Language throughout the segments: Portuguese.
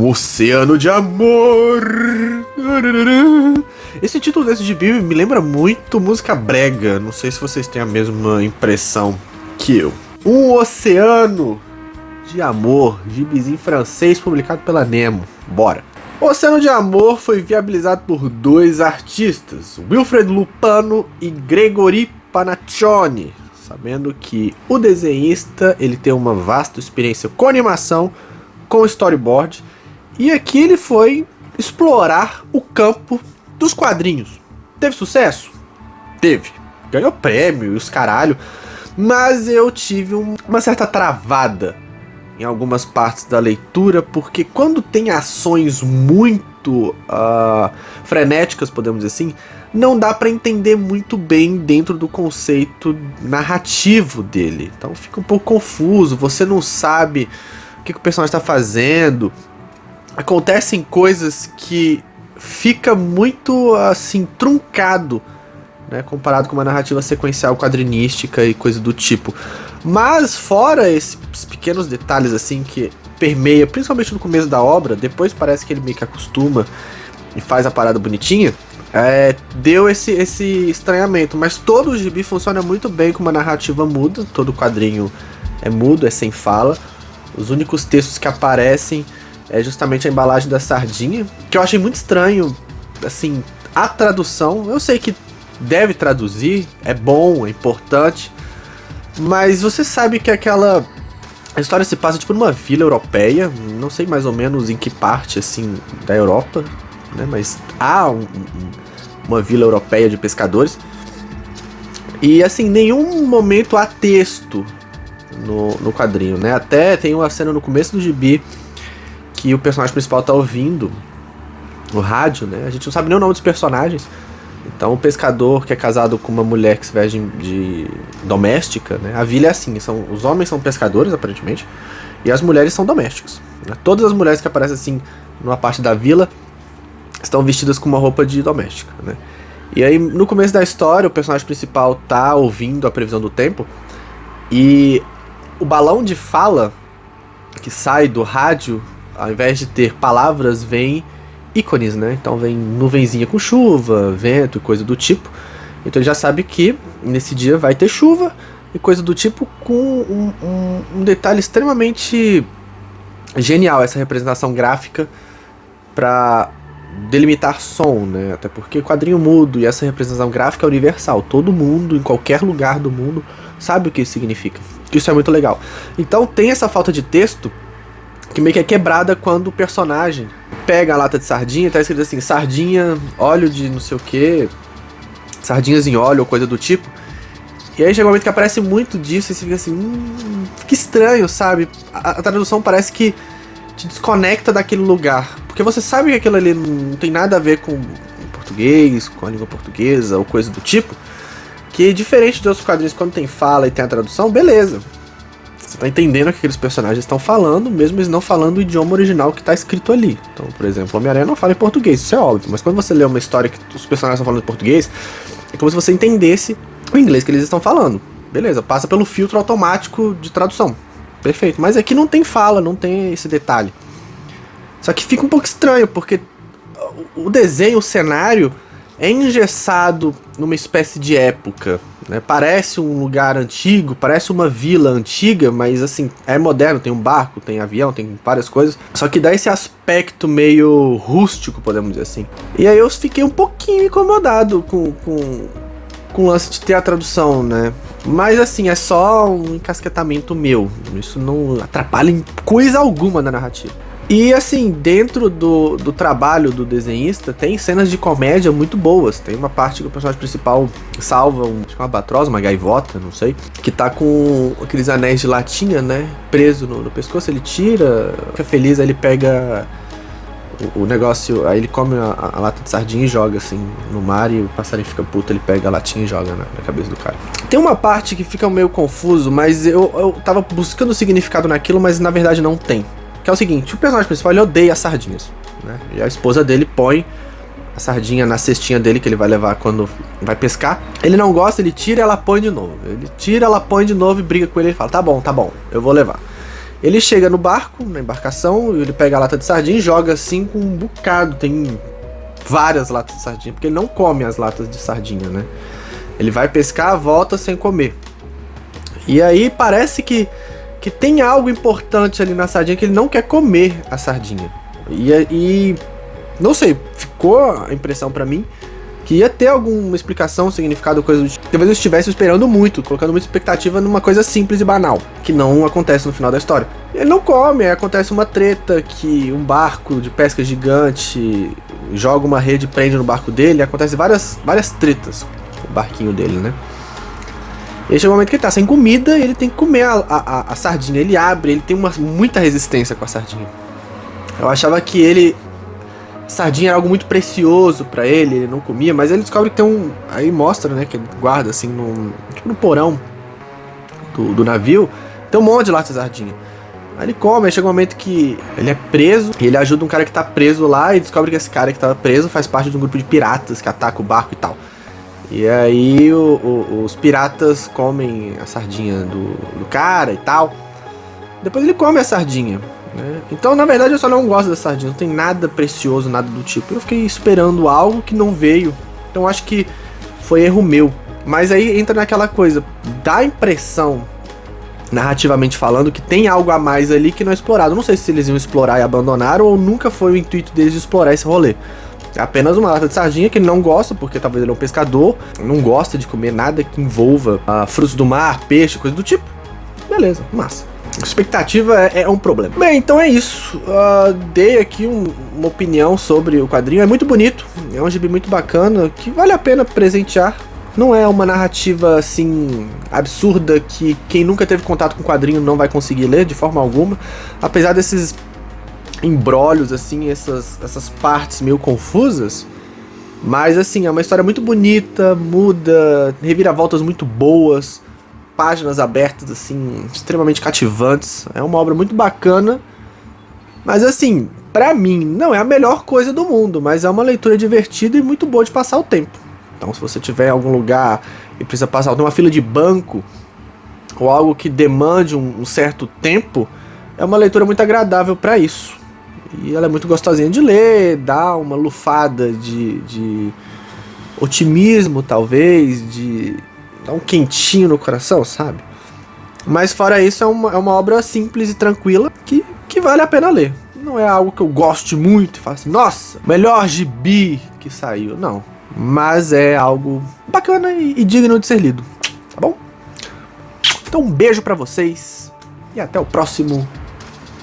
Oceano de Amor. Esse título desse gibi me lembra muito música brega. Não sei se vocês têm a mesma impressão que eu. Um Oceano de Amor, gibizinho francês publicado pela Nemo. Bora! O Oceano de Amor foi viabilizado por dois artistas, Wilfred Lupano e Gregory Panaccione, sabendo que o desenhista ele tem uma vasta experiência com animação, com storyboard, e aqui ele foi explorar o campo dos quadrinhos. Teve sucesso? Teve. Ganhou prêmio e os caralho, mas eu tive uma certa travada em algumas partes da leitura, porque quando tem ações muito frenéticas, podemos dizer assim, não dá pra entender muito bem dentro do conceito narrativo dele. Então fica um pouco confuso, você não sabe o que o personagem está fazendo. Acontecem coisas que fica muito assim truncado, né, comparado com uma narrativa sequencial quadrinística e coisa do tipo. Mas fora esses pequenos detalhes assim que permeia, principalmente no começo da obra, depois parece que ele meio que acostuma e faz a parada bonitinha, deu esse estranhamento. Mas todo o gibi funciona muito bem com uma narrativa muda, todo quadrinho é mudo, é sem fala. Os únicos textos que aparecem é justamente a embalagem da sardinha, que eu achei muito estranho, assim, a tradução. Eu sei que deve traduzir, é bom, é importante, mas você sabe que a história se passa tipo numa vila europeia, não sei mais ou menos em que parte assim da Europa, né? Mas há uma vila europeia de pescadores. E assim, nenhum momento há texto no quadrinho, né? Até tem uma cena no começo do gibi que o personagem principal tá ouvindo o rádio, né? A gente não sabe nem o nome dos personagens. Então o pescador que é casado com uma mulher que se veste de doméstica, né? A vila é assim, os homens são pescadores aparentemente, e as mulheres são domésticas, né? Todas as mulheres que aparecem assim numa parte da vila estão vestidas com uma roupa de doméstica, né? E aí no começo da história o personagem principal tá ouvindo a previsão do tempo, e o balão de fala que sai do rádio, ao invés de ter palavras, vem ícones, né? Então vem nuvenzinha com chuva, vento e coisa do tipo. Então ele já sabe que nesse dia vai ter chuva e coisa do tipo, com um detalhe extremamente genial, essa representação gráfica para delimitar som, né? Até porque quadrinho mudo e essa representação gráfica é universal. Todo mundo, em qualquer lugar do mundo, sabe o que isso significa. Isso é muito legal. Então tem essa falta de texto que meio que é quebrada quando o personagem pega a lata de sardinha, tá escrito assim, sardinha, óleo de não sei o que, sardinhas em óleo ou coisa do tipo. E aí chega um momento que aparece muito disso e você fica assim, que estranho, sabe? A tradução parece que te desconecta daquele lugar, porque você sabe que aquilo ali não tem nada a ver com português, com a língua portuguesa ou coisa do tipo, que diferente de outros quadrinhos, quando tem fala e tem a tradução, beleza. Você tá entendendo o que aqueles personagens estão falando, mesmo eles não falando o idioma original que tá escrito ali. Então, por exemplo, o Homem-Aranha não fala em português, isso é óbvio. Mas quando você lê uma história que os personagens estão falando em português, é como se você entendesse o inglês que eles estão falando. Beleza, passa pelo filtro automático de tradução. Perfeito. Mas aqui não tem fala, não tem esse detalhe. Só que fica um pouco estranho, porque o desenho, o cenário é engessado numa espécie de época, né? Parece um lugar antigo, parece uma vila antiga, mas assim, é moderno, tem um barco, tem avião, tem várias coisas, só que dá esse aspecto meio rústico, podemos dizer assim. E aí eu fiquei um pouquinho incomodado com o lance de ter a tradução, né? Mas assim, é só um encasquetamento meu, isso não atrapalha em coisa alguma na narrativa. E assim, dentro do trabalho do desenhista, tem cenas de comédia muito boas. Tem uma parte que o personagem principal salva uma albatroz, uma gaivota, não sei, que tá com aqueles anéis de latinha, né, preso no pescoço. Ele tira, fica feliz, aí ele pega o negócio, aí ele come a lata de sardinha e joga assim no mar, e o passarinho fica puto, ele pega a latinha e joga na cabeça do cara. Tem uma parte que fica meio confuso, mas eu tava buscando significado naquilo, mas na verdade não tem. Que é o seguinte, o personagem principal, ele odeia as sardinhas, né? E a esposa dele põe a sardinha na cestinha dele, que ele vai levar quando vai pescar. Ele não gosta, ele tira, ela põe de novo. Ele tira, ela põe de novo e briga com ele. Ele fala, tá bom, eu vou levar. Ele chega no barco, na embarcação, ele pega a lata de sardinha e joga assim com um bocado. Tem várias latas de sardinha, porque ele não come as latas de sardinha, né? Ele vai pescar, volta sem comer. E aí parece que tem algo importante ali na sardinha, que ele não quer comer a sardinha. E não sei, ficou a impressão pra mim que ia ter alguma explicação, significado, coisa do tipo. Talvez eu estivesse esperando muito, colocando muita expectativa numa coisa simples e banal, que não acontece no final da história. Ele não come, aí acontece uma treta que um barco de pesca gigante joga uma rede e prende no barco dele, acontece várias tretas com o barquinho dele, né? E aí chega um momento que ele tá sem comida e ele tem que comer a sardinha. Ele abre, ele tem muita resistência com a sardinha. Eu achava que sardinha era algo muito precioso pra ele não comia, mas ele descobre que tem aí mostra, né, que ele guarda assim no porão do navio, tem um monte de lata de sardinha. Aí ele come, aí chega um momento que ele é preso, e ele ajuda um cara que tá preso lá, e descobre que esse cara que tava preso faz parte de um grupo de piratas que ataca o barco e tal. E aí os piratas comem a sardinha do cara e tal. Depois ele come a sardinha, né? Então, na verdade, eu só não gosto da sardinha. Não tem nada precioso, nada do tipo. Eu fiquei esperando algo que não veio. Então acho que foi erro meu. Mas aí entra naquela coisa, dá a impressão, narrativamente falando, que tem algo a mais ali que não é explorado. Não sei se eles iam explorar e abandonaram, ou nunca foi o intuito deles de explorar esse rolê. É apenas uma lata de sardinha que ele não gosta, porque talvez ele é um pescador, não gosta de comer nada que envolva frutos do mar, peixe, coisa do tipo. Beleza, massa. Expectativa é um problema. Bem, então é isso. Dei aqui uma opinião sobre o quadrinho. É muito bonito, é um gibi muito bacana, que vale a pena presentear. Não é uma narrativa, assim, absurda que quem nunca teve contato com o quadrinho não vai conseguir ler de forma alguma. Apesar desses embrólios, assim, essas partes meio confusas. Mas, assim, é uma história muito bonita, muda, reviravoltas muito boas, páginas abertas, assim, extremamente cativantes. É uma obra muito bacana. Mas, assim, pra mim, não é a melhor coisa do mundo, mas é uma leitura divertida e muito boa de passar o tempo. Então, se você tiver em algum lugar e precisa passar numa fila de banco, ou algo que demande um certo tempo, é uma leitura muito agradável pra isso. E ela é muito gostosinha de ler, dá uma lufada de otimismo, talvez, dá um quentinho no coração, sabe? Mas fora isso, é uma obra simples e tranquila que vale a pena ler. Não é algo que eu goste muito e falo assim, nossa, melhor gibi que saiu. Não, mas é algo bacana e digno de ser lido, tá bom? Então um beijo pra vocês e até o próximo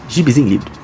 Gibizinho Lido.